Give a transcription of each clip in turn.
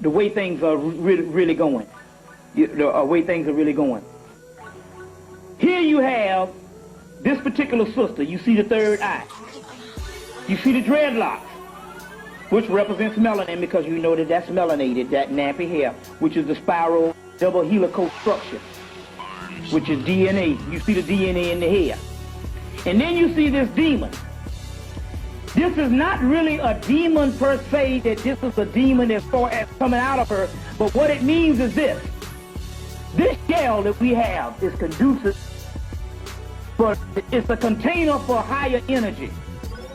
the way things are really going. The way things are really going. Here you have this particular sister. You see the third eye. You see the dreadlocks, which represents melanin, because you know that that's melanated, that nappy hair, which is the spiral double helical structure, which is DNA. You see the DNA in the hair. And then you see this demon. This is not really a demon per se, that this is a demon as far as coming out of her, but what it means is this. This shell that we have is conducive, but it's a container for higher energy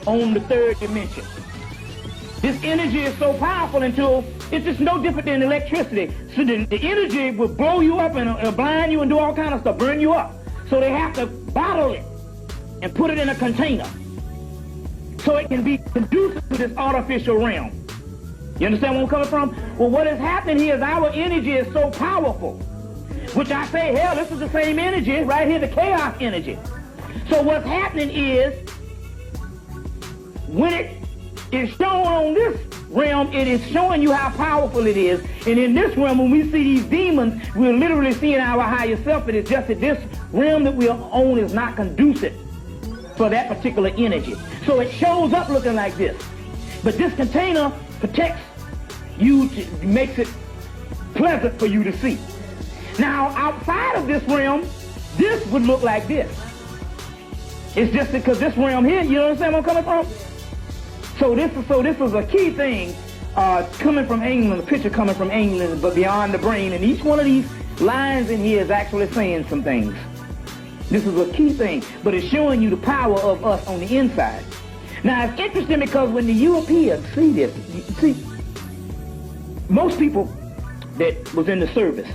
on the third dimension. This energy is so powerful until it's just no different than electricity. So the energy will blow you up and blind you and do all kinds of stuff, burn you up. So they have to bottle it and put it in a container so it can be conducive to this artificial realm. You understand where I'm coming from? Well, what is happening here is our energy is so powerful, which I say, hell, this is the same energy right here, the chaos energy. So what's happening is, when it is shown on this realm, it is showing you how powerful it is. And in this realm, when we see these demons, we're literally seeing our higher self. It is just that this realm that we are on is not conducive for that particular energy. So it shows up looking like this. But this container protects you, makes it pleasant for you to see. Now, outside of this realm, this would look like this. It's just because this realm here, you understand where I'm coming from? So this is a key thing coming from England, the picture coming from England, but beyond the brain. And each one of these lines in here is actually saying some things. This is a key thing, but it's showing you the power of us on the inside. Now, it's interesting because when the Europeans see this, see, most people that was in the service,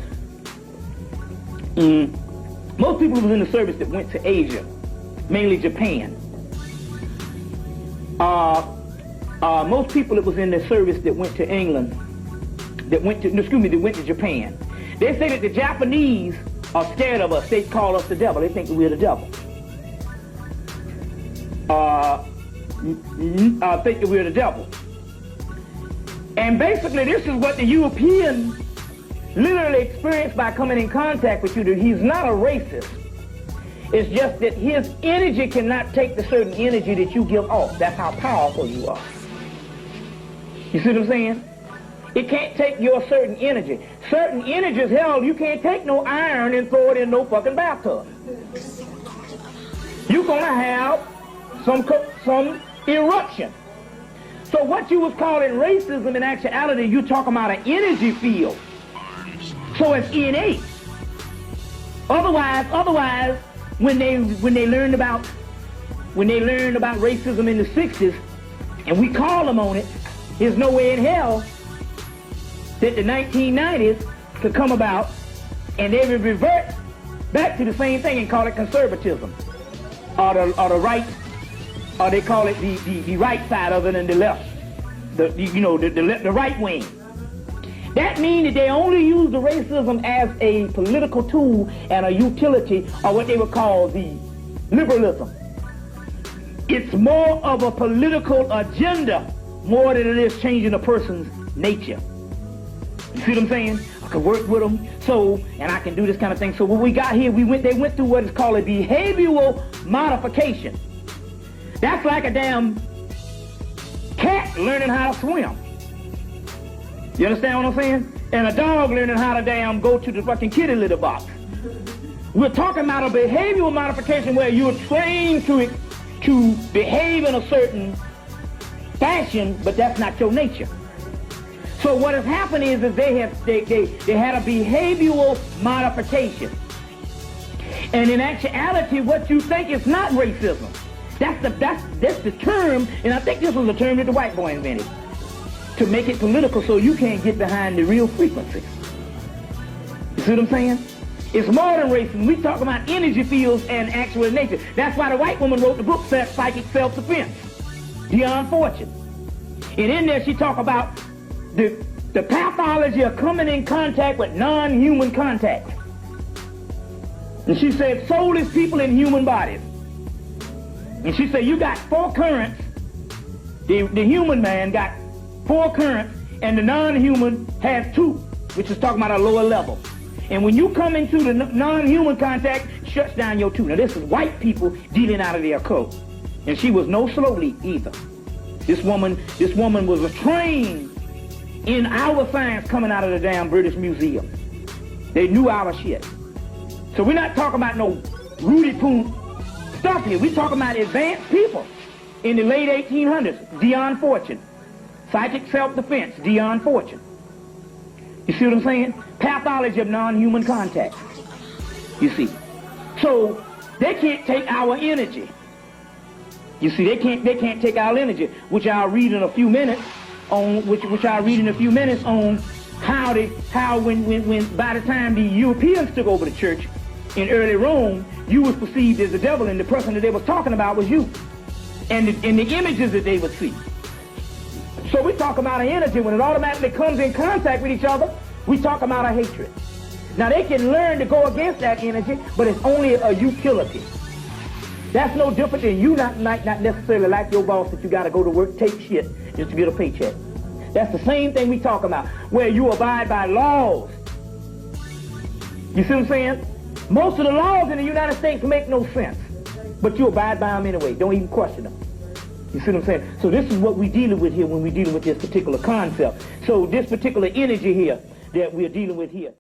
most people was in the service that went to Asia, mainly Japan. Most people that was in the service that went to England, that went to Japan, they say that the Japanese are scared of us. They call us the devil. They think that we're the devil. Think that we're the devil. And basically, this is what the European literally experienced by coming in contact with you. He's not a racist. It's just that his energy cannot take the certain energy that you give off. That's how powerful you are. You see what I'm saying? It can't take your certain energy. Certain energies, hell, you can't take no iron and throw it in no fucking bathtub. You're gonna have some eruption. So what you was calling racism, in actuality, you're talking about an energy field. So it's innate. Otherwise, when they learned about racism in the 60s, and we called them on it, there's no way in hell that the 1990s could come about and they would revert back to the same thing and call it conservatism, or the right, or they call it the right side other than the left, the right wing. That means that they only use the racism as a political tool and a utility, or what they would call the liberalism. It's more of a political agenda more than it is changing a person's nature. You see what I'm saying? I can work with them, and I can do this kind of thing. So what we got here, they went through what is called a behavioral modification. That's like a damn cat learning how to swim. You understand what I'm saying? And a dog learning how to damn go to the fucking kitty litter box. We're talking about a behavioral modification where you're trained to behave in a certain fashion, but that's not your nature. So what has happened is they had a behavioral modification. And in actuality, what you think is not racism. That's the term, and I think this was the term that the white boy invented, to make it political so you can't get behind the real frequency. You see what I'm saying? It's more than racism. We talk about energy fields and actual nature. That's why the white woman wrote the book, Psychic Self-Defense, Dionne Fortune. And in there she talk about the pathology of coming in contact with non-human contact. And she said, soulless people in human bodies. And she said, you got 4 currents. The human man got 4 currents, And the non-human has two, which is talking about a lower level. And when you come into the non-human contact, it shuts down your two. Now this is white people dealing out of their occult. And she was no slowly either. This woman was trained in our science coming out of the damn British Museum. They knew our shit. So we're not talking about no Rudy Poon stuff here. We're talking about advanced people. In the late 1800s, Dion Fortune. Psychic self-defense, Dion Fortune. You see what I'm saying? Pathology of non-human contact. You see. So they can't take our energy. You see, they can't take our energy, which I'll read in a few minutes on how when by the time the Europeans took over the church in early Rome, you was perceived as the devil, and the person that they was talking about was you, and the images that they would see. So we talk about an energy. When it automatically comes in contact with each other, we talk about a hatred. Now they can learn to go against that energy, but it's only a utility. That's no different than you not necessarily like your boss that you got to go to work, take shit just to get a paycheck. That's the same thing we talk about, where you abide by laws. You see what I'm saying? Most of the laws in the United States make no sense, but you abide by them anyway. Don't even question them. You see what I'm saying? So this is what we're dealing with here when we're dealing with this particular concept. So this particular energy here that we're dealing with here.